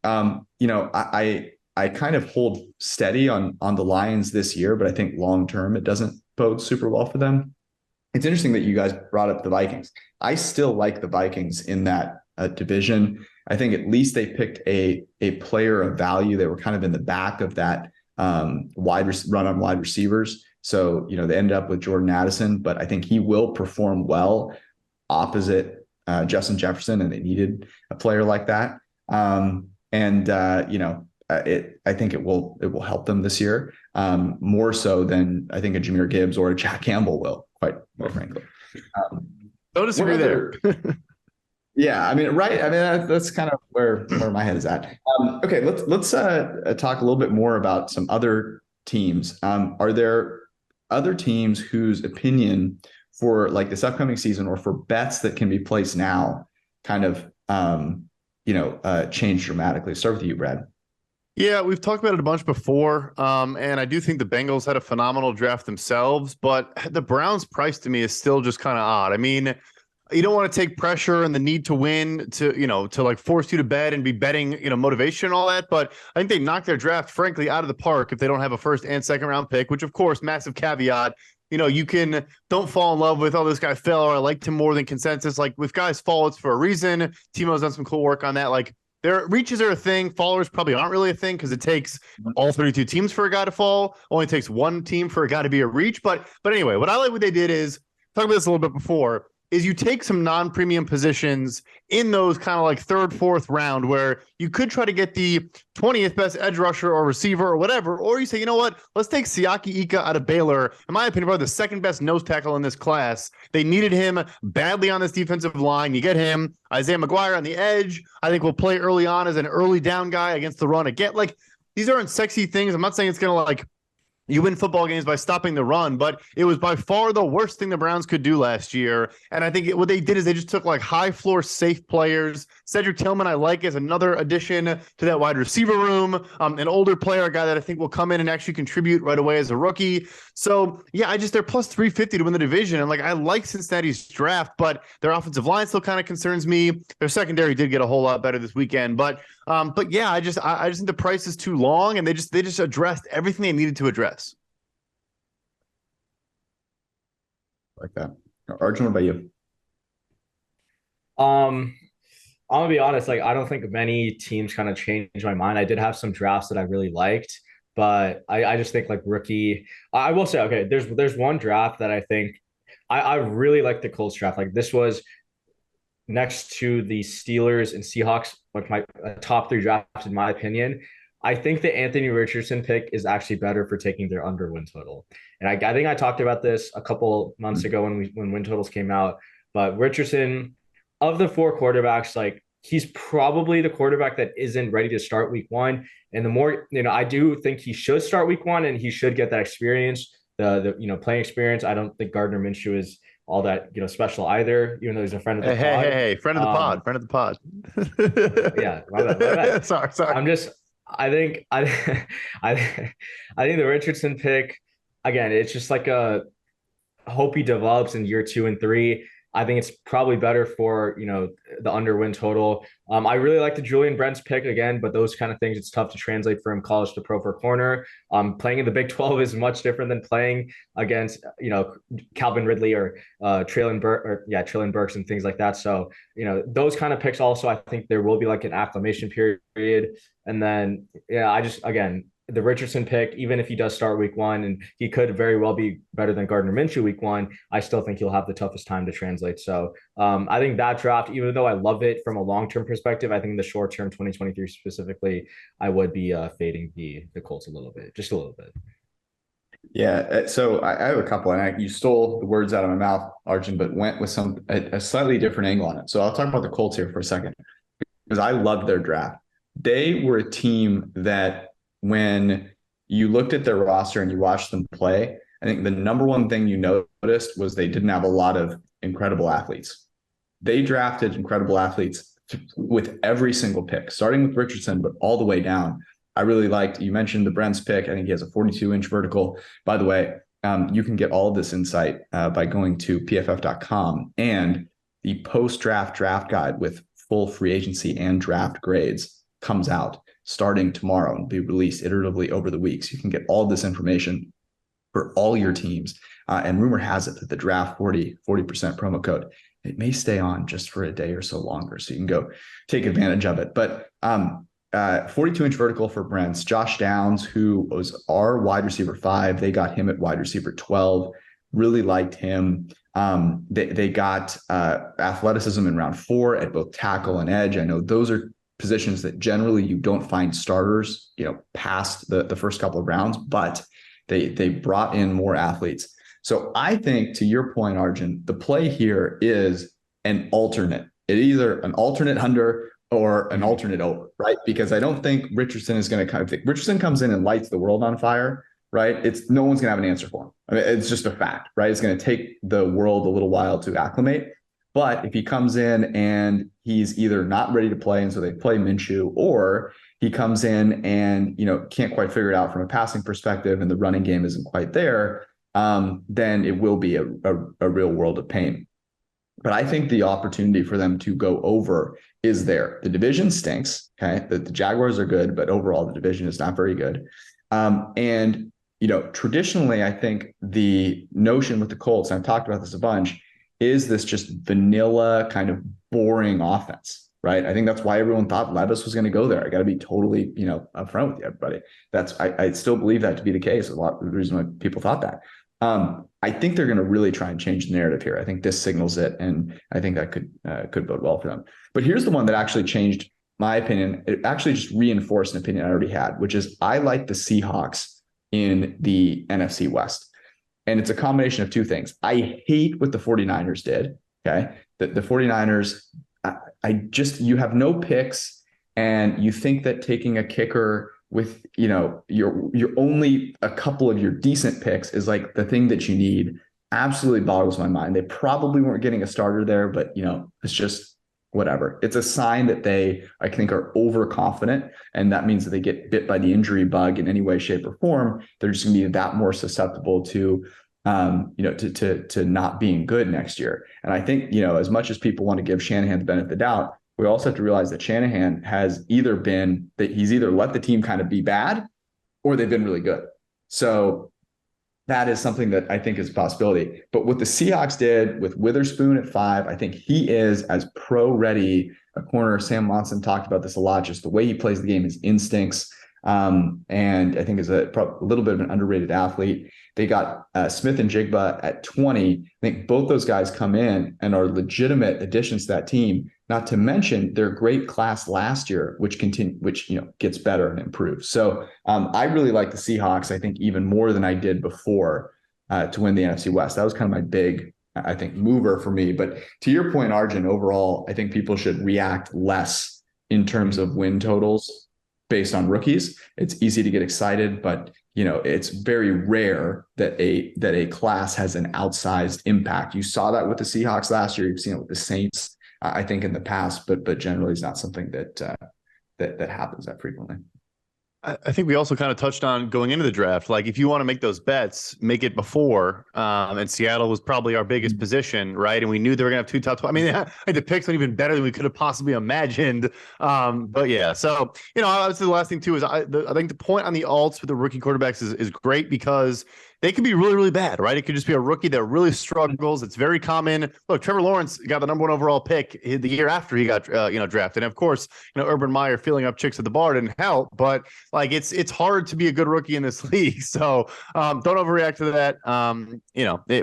I kind of hold steady on the Lions this year, but I think long term it doesn't bode super well for them. It's interesting that you guys brought up the Vikings. I still like the Vikings in that division. I think at least they picked a player of value. They were kind of in the back of that run on wide receivers. So, they ended up with Jordan Addison, but I think he will perform well opposite Justin Jefferson, and they needed a player like that. I think it will help them this year, more so than I think a Jahmyr more or a Jack Campbell will, quite more frankly. Don't disagree there. Yeah, I mean, right. I mean, that's kind of where my head is at. Okay, let's talk a little bit more about some other teams. Are there other teams whose opinion for like this upcoming season, or for bets that can be placed now, kind of change dramatically? Start with you, Brad. Yeah, we've talked about it a bunch before, and I do think the Bengals had a phenomenal draft themselves, but the Browns' price to me is still just kind of odd. I mean, you don't want to take pressure and the need to win to like force you to bet and be betting, motivation and all that. But I think they knocked their draft, frankly, out of the park if they don't have a first and second round pick, which, of course, massive caveat. Don't fall in love with, this guy fell, or I liked him more than consensus. Like, if guys fall, it's for a reason. Timo's done some cool work on that. Like, their reaches are a thing. Followers probably aren't really a thing because it takes all 32 teams for a guy to fall. Only takes one team for a guy to be a reach. But anyway, what I like what they did is talk about this a little bit before. Is you take some non-premium positions in those kind of like third, fourth round where you could try to get the 20th best edge rusher or receiver or whatever, or you say, you know what, let's take Siaki Ika out of Baylor. In my opinion, probably the second best nose tackle in this class. They needed him badly on this defensive line. You get him. Isaiah McGuire on the edge, I think will play early on as an early down guy against the run. Again, like these aren't sexy things. I'm not saying it's going to like you win football games by stopping the run, but it was by far the worst thing the Browns could do last year. And I think what they did is they just took like high floor safe players. Cedric Tillman, I like as another addition to that wide receiver room. An older player, a guy that I think will come in and actually contribute right away as a rookie. So yeah, they're plus 350 to win the division. And like, I like Cincinnati's draft, but their offensive line still kind of concerns me. Their secondary did get a whole lot better this weekend, but yeah, I just think the price is too long, and they just addressed everything they needed to address. Like that. Arjun, what about you? I'm gonna be honest, like I don't think many teams kind of changed my mind. I did have some drafts that I really liked, but I just think like rookie. I will say, okay, there's one draft that I think I really like the Colts draft. Like this was next to the Steelers and Seahawks, like my top three drafts in my opinion. I think the Anthony Richardson pick is actually better for taking their under win total. And I think I talked about this a couple months ago when win totals came out. But Richardson, of the four quarterbacks, like he's probably the quarterback that isn't ready to start week one. And the more, I do think he should start week one and he should get that experience, the playing experience. I don't think Gardner Minshew is all that special either, even though he's a friend of the pod. Hey, friend of the pod. Yeah, my bad. Sorry. I think the Richardson pick, again, it's just like a hope he develops in year 2 and 3. I think it's probably better for, the under win total. I really like the Julian Brents pick again, but those kind of things, it's tough to translate from college to pro for corner. Playing in the Big 12 is much different than playing against, Calvin Ridley or Traylon Burks and things like that. So, those kind of picks also, I think there will be like an acclimation period. And then, the Richardson pick, even if he does start week one, and he could very well be better than Gardner Minshew week one, I still think he'll have the toughest time to translate. So I think that draft, even though I love it from a long-term perspective, I think in the short-term 2023 specifically, I would be fading the Colts just a little bit. Yeah, so I have a couple, and you stole the words out of my mouth, Arjun, but went with a slightly different angle on it. So I'll talk about the Colts here for a second, because I loved their draft. They were a team that, when you looked at their roster and you watched them play, I think the number one thing you noticed was they didn't have a lot of incredible athletes. They drafted incredible athletes with every single pick, starting with Richardson, but all the way down. I really liked, you mentioned the Brents pick. I think he has a 42-inch vertical. By the way, you can get all of this insight by going to pff.com, and the post-draft draft guide with full free agency and draft grades comes out starting tomorrow and be released iteratively over the weeks. You can get all this information for all your teams. And rumor has it that the draft 40% promo code, it may stay on just for a day or so longer. So you can go take advantage of it. But 42-inch vertical for Brents. Josh Downs, who was our wide receiver 5, they got him at wide receiver 12. Really liked him. They got athleticism in round 4 at both tackle and edge. I know those are positions that generally you don't find starters, past the first couple of rounds, but they brought in more athletes. So I think, to your point, Arjun, the play here is an alternate. It's either an alternate under or an alternate over, right? Because I don't think Richardson is going to if Richardson comes in and lights the world on fire, right? No one's going to have an answer for him. I mean, it's just a fact, right? It's going to take the world a little while to acclimate. But if he comes in and he's either not ready to play, and so they play Minshew, or he comes in and can't quite figure it out from a passing perspective, and the running game isn't quite there, then it will be a real world of pain. But I think the opportunity for them to go over is there. The division stinks. Okay, the Jaguars are good, but overall the division is not very good. And traditionally, I think the notion with the Colts, and I've talked about this a bunch, is this just vanilla kind of boring offense. right? I think that's why everyone thought Levis was going to go there. I got to be totally, upfront with you, everybody. I still believe that to be the case. A lot of the reason why people thought that. I think they're going to really try and change the narrative here. I think this signals it, and I think that could bode well for them. But here's the one that actually changed my opinion. It actually just reinforced an opinion I already had, which is I like the Seahawks in the NFC West. And it's a combination of two things. I hate what the 49ers did. Okay. The 49ers, you have no picks, and you think that taking a kicker with, you're only a couple of your decent picks is like the thing that you need. Absolutely boggles my mind. They probably weren't getting a starter there, but it's just whatever. It's a sign that they, I think, are overconfident, and that means that they get bit by the injury bug in any way, shape, or form. They're just going to be that more susceptible to to not being good next year. And I think, as much as people want to give Shanahan the benefit of the doubt, we also have to realize that Shanahan has either let the team kind of be bad, or they've been really good. So that is something that I think is a possibility. But what the Seahawks did with Witherspoon at 5, I think he is as pro-ready a corner. Sam Monson talked about this a lot, just the way he plays the game, his instincts. And I think is a little bit of an underrated athlete. They got Smith and Jigba at 20. I think both those guys come in and are legitimate additions to that team. Not to mention their great class last year, which gets better and improves. So I really like the Seahawks, I think, even more than I did before to win the NFC West. That was kind of my big, I think, mover for me. But to your point, Arjun, overall, I think people should react less in terms of win totals based on rookies. It's easy to get excited, but it's very rare that a class has an outsized impact. You saw that with the Seahawks last year. You've seen it with the Saints, I think, in the past, but generally it's not something that happens that frequently. I think we also kind of touched on going into the draft. Like, if you want to make those bets, make it before. And Seattle was probably our biggest position, right? And we knew they were going to have 2 top 12. I mean, the picks went even better than we could have possibly imagined. But yeah, so, obviously the last thing too is I think the point on the alts with the rookie quarterbacks is great, because they could be really, really bad, right? It could just be a rookie that really struggles. It's very common. Look, Trevor Lawrence got the #1 overall pick the year after he got drafted. And of course, Urban Meyer filling up chicks at the bar didn't help. But like, it's hard to be a good rookie in this league. So don't overreact to that.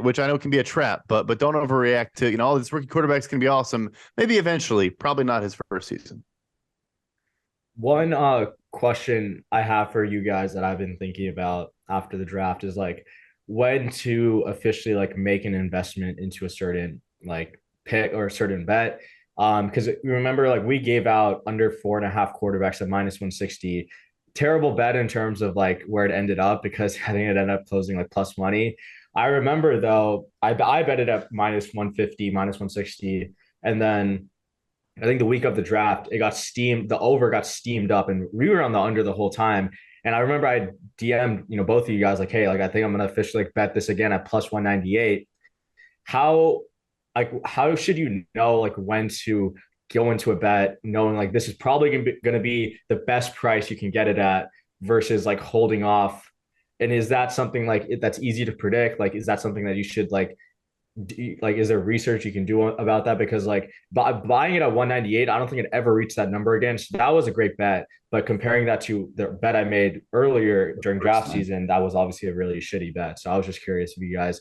Which I know can be a trap, but don't overreact to all these rookie quarterbacks can be awesome. Maybe eventually, probably not his first season. One question I have for you guys that I've been thinking about after the draft is like when to officially like make an investment into a certain like pick or a certain bet. Because you remember, like, we gave out under 4.5 quarterbacks at -160. Terrible bet in terms of like where it ended up, because I think it ended up closing like plus money. I remember though, I bet it at -150, -160, and then I think the week of the draft, the over got steamed up, and we were on the under the whole time. And I remember I DM'd, both of you guys like, hey, like, I think I'm going to officially like bet this again at plus 198. How should you know, like, when to go into a bet knowing like this is probably going to be the best price you can get it at versus like holding off? And is that something like that's easy to predict? Like, is that something that you should is there research you can do about that? Because like buying it at 198, I don't think it ever reached that number again. So that was a great bet. But comparing that to the bet I made earlier during draft season, that was obviously a really shitty bet. So I was just curious if you guys,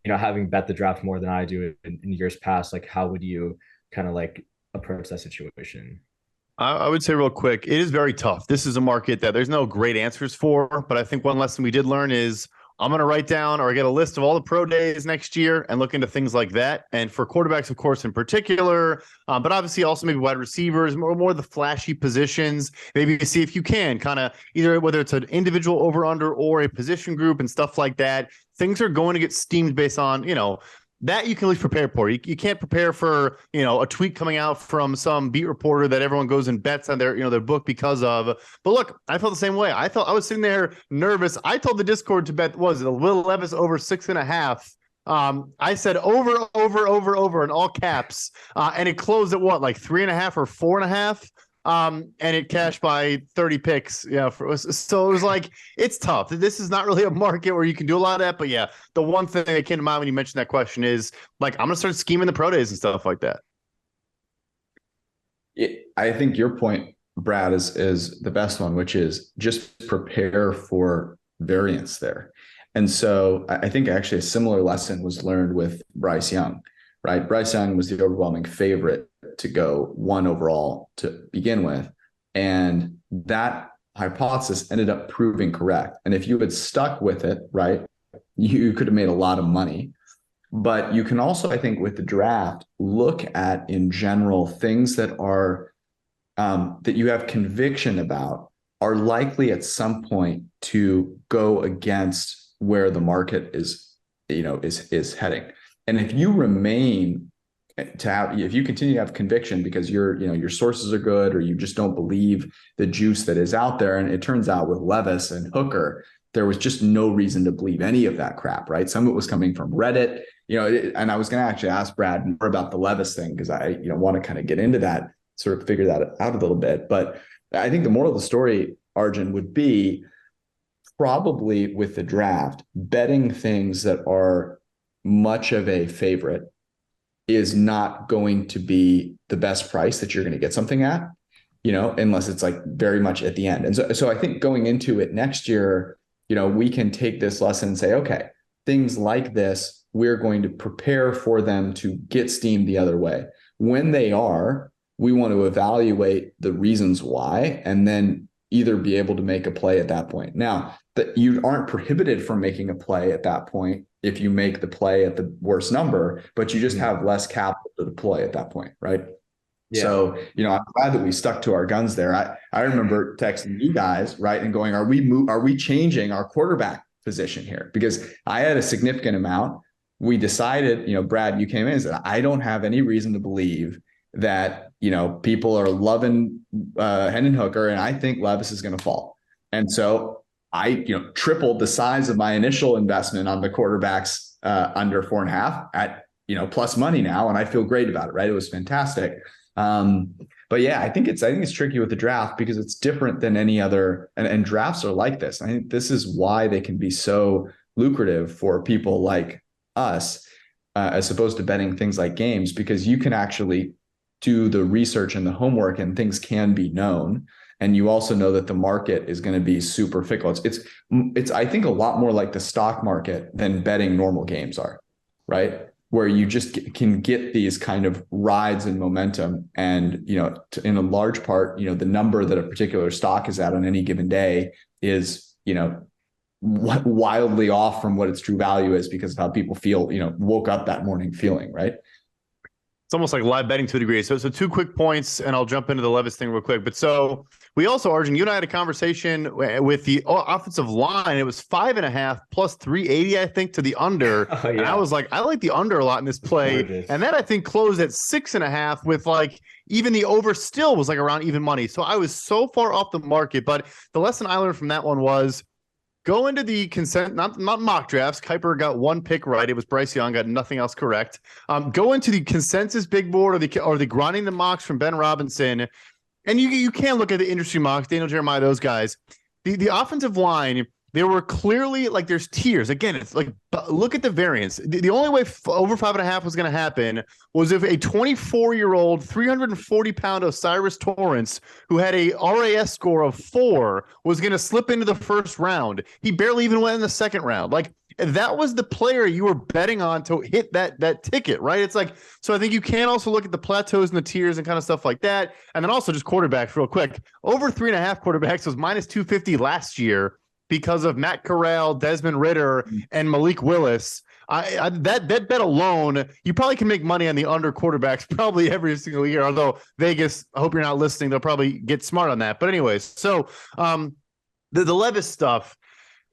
having bet the draft more than I do in years past, like, how would you kind of like approach that situation? I would say real quick, it is very tough. This is a market that there's no great answers for, but I think one lesson we did learn is I'm going to write down or get a list of all the pro days next year and look into things like that. And for quarterbacks, of course, in particular, but obviously also maybe wide receivers, more the flashy positions. Maybe see if you can kind of either whether it's an individual over under or a position group and stuff like that. Things are going to get steamed based on, that you can at least prepare for. You can't prepare for, a tweet coming out from some beat reporter that everyone goes and bets on their book because of. But look, I felt the same way. I was sitting there nervous. I told the Discord to bet, Will Levis over 6.5. I said over in all caps. And it closed at what, like 3.5 or 4.5? And it cashed by 30 picks. So it was like, it's tough. This is not really a market where you can do a lot of that. But yeah, the one thing that came to mind when you mentioned that question is like, I'm going to start scheming the pro days and stuff like that. I think your point, Brad, is the best one, which is just prepare for variance there. And so I think actually a similar lesson was learned with Bryce Young, right? Bryce Young was the overwhelming favorite to go 1 overall to begin with. And that hypothesis ended up proving correct. And if you had stuck with it, right, you could have made a lot of money. But you can also, I think, with the draft, look at in general things that are that you have conviction about are likely at some point to go against where the market is heading. And if you remain if you continue to have conviction because your sources are good, or you just don't believe the juice that is out there, and it turns out with Levis and Hooker, there was just no reason to believe any of that crap, right? Some of it was coming from Reddit, and I was going to actually ask Brad more about the Levis thing because I want to kind of get into that, sort of figure that out a little bit. But I think the moral of the story, Arjun, would be probably with the draft, betting things that are much of a favorite is not going to be the best price that you're going to get something at, unless it's like very much at the end. And so I think going into it next year, we can take this lesson and say, okay, things like this, we're going to prepare for them to get steamed the other way. When they are, we want to evaluate the reasons why, and then either be able to make a play at that point. Now, that you aren't prohibited from making a play at that point if you make the play at the worst number, but you just have less capital to deploy at that point, right? Yeah. So, I'm glad that we stuck to our guns there. I remember texting you guys, right, and going, are we changing our quarterback position here? Because I had a significant amount. We decided, Brad, you came in and said, I don't have any reason to believe that, people are loving Hendon Hooker, and I think Levis is going to fall. And so I, tripled the size of my initial investment on the quarterbacks under 4.5 at, plus money now. And I feel great about it. Right. It was fantastic. But yeah, I think it's tricky with the draft because it's different than any other, and drafts are like this. I think this is why they can be so lucrative for people like us, as opposed to betting things like games, because you can actually do the research and the homework and things can be known. And you also know that the market is going to be super fickle. It's I think a lot more like the stock market than betting normal games are, right? Where you just can get these kind of rides and momentum. And, in a large part, the number that a particular stock is at on any given day is, wildly off from what its true value is because of how people feel, woke up that morning feeling, right? It's almost like live betting to a degree. So 2 quick points, and I'll jump into the Levis thing real quick. But so we also, Arjun, you and I had a conversation with the offensive line. It was 5.5 plus 380, I think, to the under. Oh, yeah. And I was like, I like the under a lot in this play. And that I think closed at 6.5 with like even the over still was like around even money. So I was so far off the market. But the lesson I learned from that one was go into the consent, not mock drafts. Kuiper got 1 pick right. It was Bryce Young, got nothing else correct. Go into the consensus big board or the grinding the mocks from Ben Robinson. And you can look at the industry mocks, Daniel Jeremiah, those guys. The offensive line, there were clearly like there's tiers. Again, it's like look at the variance. The only way over 5.5 was going to happen was if a 24-year-old, 340-pound Osiris Torrance, who had a RAS score of 4, was going to slip into the first round. He barely even went in the second round. Like that was the player you were betting on to hit that ticket, right? It's like, so I think you can also look at the plateaus and the tiers and kind of stuff like that. And then also just quarterbacks real quick. Over 3.5 quarterbacks was minus 250 last year because of Matt Corral, Desmond Ridder, and Malik Willis. That bet alone, you probably can make money on the under quarterbacks probably every single year. Although Vegas, I hope you're not listening, they'll probably get smart on that. But anyways, so the Levis stuff,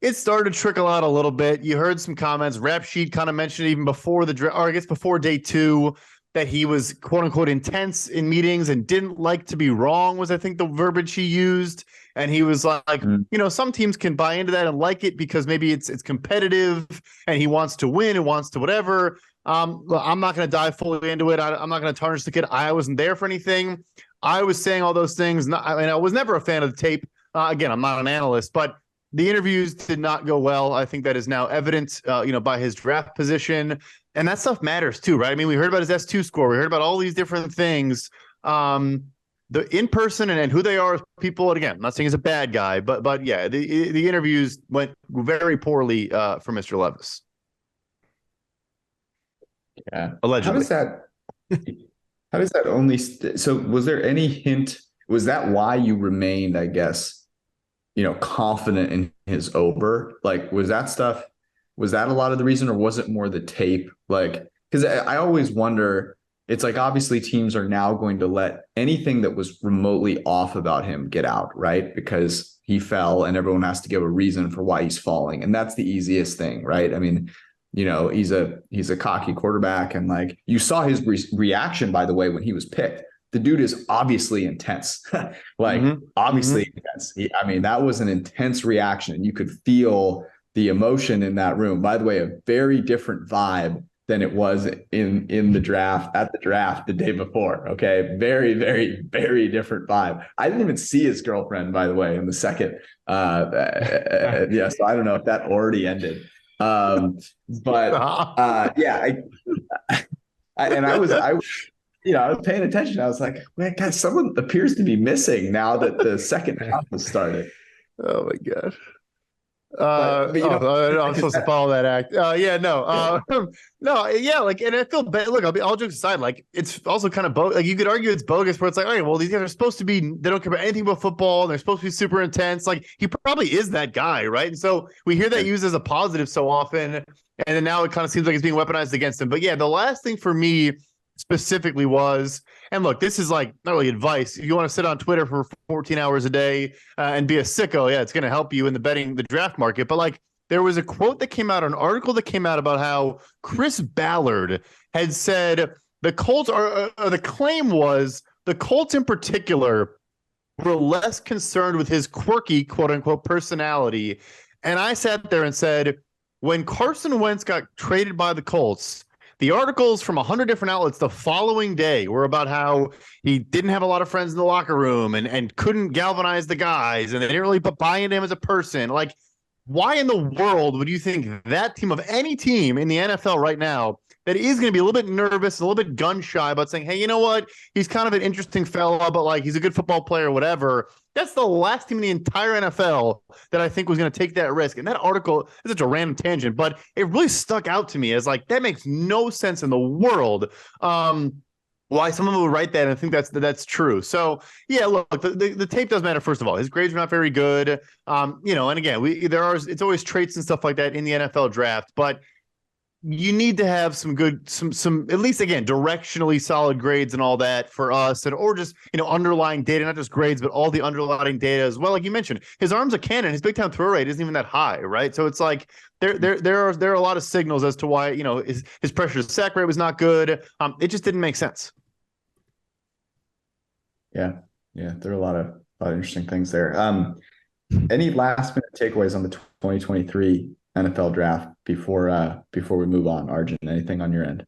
it started to trickle out a little bit. You heard some comments. Rap Sheet kind of mentioned even before before day 2 that he was quote unquote intense in meetings and didn't like to be wrong was I think the verbiage he used. And he was like, some teams can buy into that and like it because maybe it's competitive and he wants to win and wants to whatever. I'm not going to dive fully into it. I'm not going to tarnish the kid. I wasn't there for anything. I was saying all those things. I was never a fan of the tape. Again, I'm not an analyst, but the interviews did not go well. I think that is now evident, by his draft position. And that stuff matters too, right? I mean, we heard about his S2 score. We heard about all these different things. the in person and who they are as people. And again, I'm not saying he's a bad guy, but yeah, the interviews went very poorly for Mr. Levis. Yeah. Allegedly. How does that only so was there any hint? Was that why you remained, I guess, confident in his over? Like, was that a lot of the reason, or was it more the tape? Like, because I always wonder, it's like obviously teams are now going to let anything that was remotely off about him get out, right? Because he fell and everyone has to give a reason for why he's falling. And that's the easiest thing, right? I mean, he's a cocky quarterback, and like you saw his reaction, by the way, when he was picked. The dude is obviously intense, obviously intense. That was an intense reaction. You could feel the emotion in that room. By the way, a very different vibe than it was in the draft, at the draft the day before. Okay. Very, very, very different vibe. I didn't even see his girlfriend, by the way, in the second. Yeah. So I don't know if that already ended. I was paying attention. I was like, man, God, someone appears to be missing now that the second half has started. Oh my God. I'm supposed to follow that act. And I feel bad. Look, all jokes aside, like it's also kind of bogus. Like you could argue it's bogus, where it's like, well, these guys are supposed to be, they don't care about anything about football, and they're supposed to be super intense. Like he probably is that guy, right? And so we hear that used as a positive so often, and then now it kind of seems like it's being weaponized against him. But yeah, the last thing for me specifically was, and look, this is like not really advice. If you want to sit on Twitter for 14 hours a day and be a sicko, yeah, it's going to help you in the draft market. But like, there was a quote that came out, an article that came out about how Chris Ballard had said the Colts the claim was the Colts in particular were less concerned with his quirky, quote unquote, personality. And I sat there and said, when Carson Wentz got traded by the Colts, the articles from 100 different outlets the following day were about how he didn't have a lot of friends in the locker room and couldn't galvanize the guys, and they didn't really buy into him as a person. Like, why in the world would you think that team, of any team in the NFL right now, that is going to be a little bit nervous, a little bit gun shy about saying, hey, you know what? He's kind of an interesting fella, but like he's a good football player, whatever. That's the last team in the entire NFL that I think was going to take that risk. And that article is such a random tangent, but it really stuck out to me as like, that makes no sense in the world. Why someone would write that and think that's true. So yeah, look, the tape does matter. First of all, his grades are not very good. And again, it's always traits and stuff like that in the NFL draft, but you need to have some at least, again, directionally solid grades and all that for us, or just, underlying data, not just grades, but all the underlying data as well. Like you mentioned, his arm's a cannon. His big time throw rate isn't even that high, right? So it's like there are a lot of signals as to why, his pressure to sack rate was not good. It just didn't make sense. Yeah. There are a lot of interesting things there. Any last minute takeaways on the 2023 NFL draft before we move on? Arjun, anything on your end?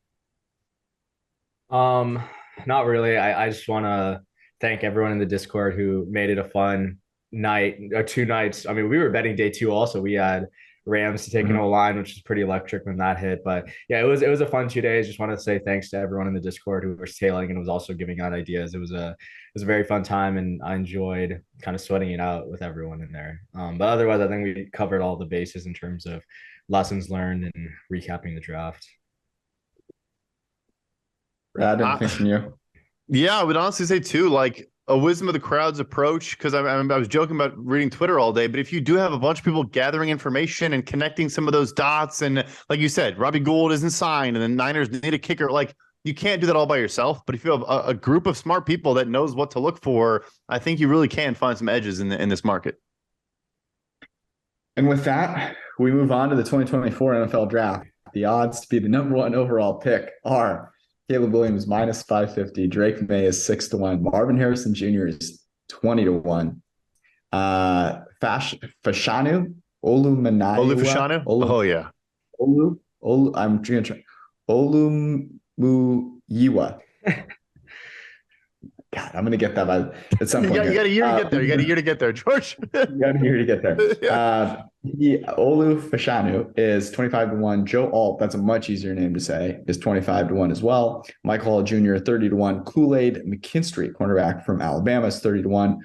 Not really. I just want to thank everyone in the Discord who made it a fun night, 2 nights. I mean, we were betting day 2 also. We had Rams to take an O-line, which is pretty electric when that hit. But yeah, it was a fun 2 days. Just want to say thanks to everyone in the Discord who was tailing and was also giving out ideas. It was a very fun time, and I enjoyed kind of sweating it out with everyone in there. But otherwise, I think we covered all the bases in terms of lessons learned and recapping the draft. Brad, anything from you? Yeah, I would honestly say too, like a wisdom of the crowd's approach, because I was joking about reading Twitter all day, but if you do have a bunch of people gathering information and connecting some of those dots, and like you said, Robbie Gould isn't signed and the Niners need a kicker, like you can't do that all by yourself. But if you have a group of smart people that knows what to look for, I think you really can find some edges in this market. And with that, we move on to the 2024 NFL draft. The odds to be the number 1 overall pick are Caleb Williams -550, Drake May is 6-1, Marvin Harrison Jr. is 20-1. Fashanu Olumunyiwa. Olufashanu? Oh yeah. I'm trying. Olumuyiwa. God, I'm going to get that at some point. You got a year to get there. You got a year to get there, George. You got a year to get there. Yeah. Olu Fashanu is 25-1. Joe Alt, that's a much easier name to say, is 25-1 as well. Michael Hall Jr., 30-1. Kool-Aid McKinstry, cornerback from Alabama, is 30-1.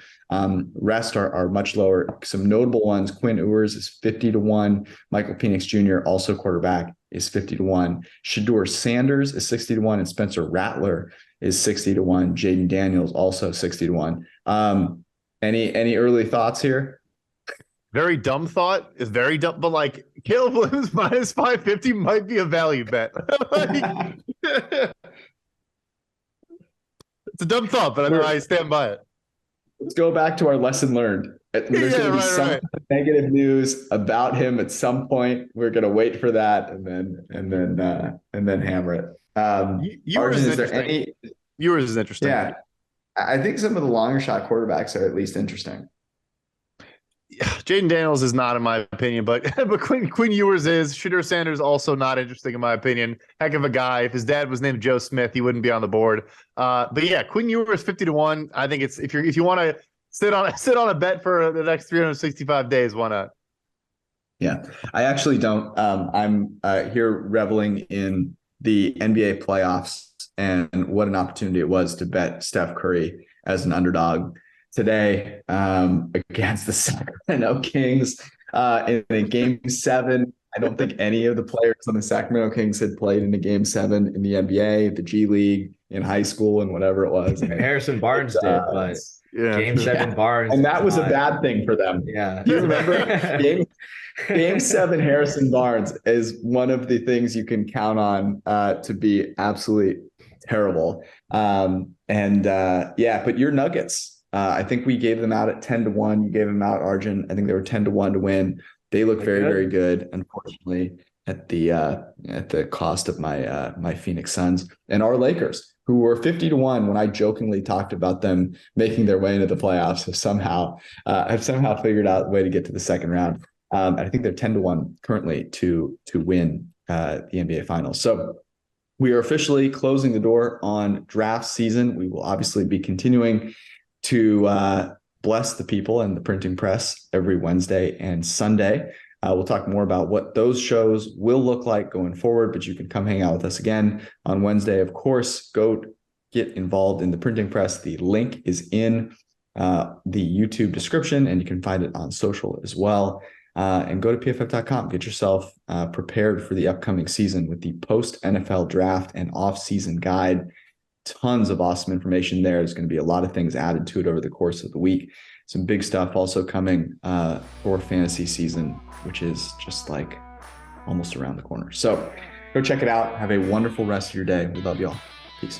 Rest are much lower. Some notable ones: Quinn Ewers is 50-1. Michael Penix Jr., also quarterback, is 50-1. Shedeur Sanders is 60-1, and Spencer Rattler is 60-1. Jaden Daniels also 60-1. Any early thoughts here? Very dumb thought. It's very dumb, but like Caleb Williams minus 550 might be a value bet. It's a dumb thought, but I stand by it. Let's go back to our lesson learned. There's going to be some negative news about him at some point. We're going to wait for that and then hammer it. Yours is interesting. Yeah, I think some of the longer shot quarterbacks are at least interesting. Jaden Daniels is not, in my opinion, but Quinn Ewers is. Shedeur Sanders also not interesting, in my opinion. Heck of a guy. If his dad was named Joe Smith, he wouldn't be on the board. But yeah, Quinn Ewers 50-1. I think it's if you want to sit on a bet for the next 365 days, why not? Yeah, I actually don't. I'm here reveling in the NBA playoffs and what an opportunity it was to bet Steph Curry as an underdog today against the Sacramento Kings in Game 7. I don't think any of the players on the Sacramento Kings had played in a Game 7 in the NBA, the G League, in high school, and whatever it was. Harrison Barnes did, but Game 7 Barnes. And that was a bad thing for them. Yeah. Do you remember? Game 7 Harrison Barnes is one of the things you can count on to be absolutely terrible. But your Nuggets, I think we gave them out at 10-1. You gave them out, Arjun. I think they were 10-1 to win. They look very, very good. Unfortunately, at the cost of my Phoenix Suns and our Lakers, who were 50-1 when I jokingly talked about them making their way into the playoffs, have somehow figured out a way to get to the second round. I think they're 10-1 currently to win the NBA Finals. So we are officially closing the door on draft season. We will obviously be continuing to bless the people and the printing press every Wednesday and Sunday. We'll talk more about what those shows will look like going forward, but you can come hang out with us again on Wednesday. Of course, go get involved in the printing press. The link is in the YouTube description, and you can find it on social as well. And go to pff.com. Get yourself prepared for the upcoming season with the post-NFL draft and off-season guide. Tons of awesome information there. There's going to be a lot of things added to it over the course of the week. Some big stuff also coming for fantasy season, which is just like almost around the corner. So go check it out. Have a wonderful rest of your day. We love you all. Peace.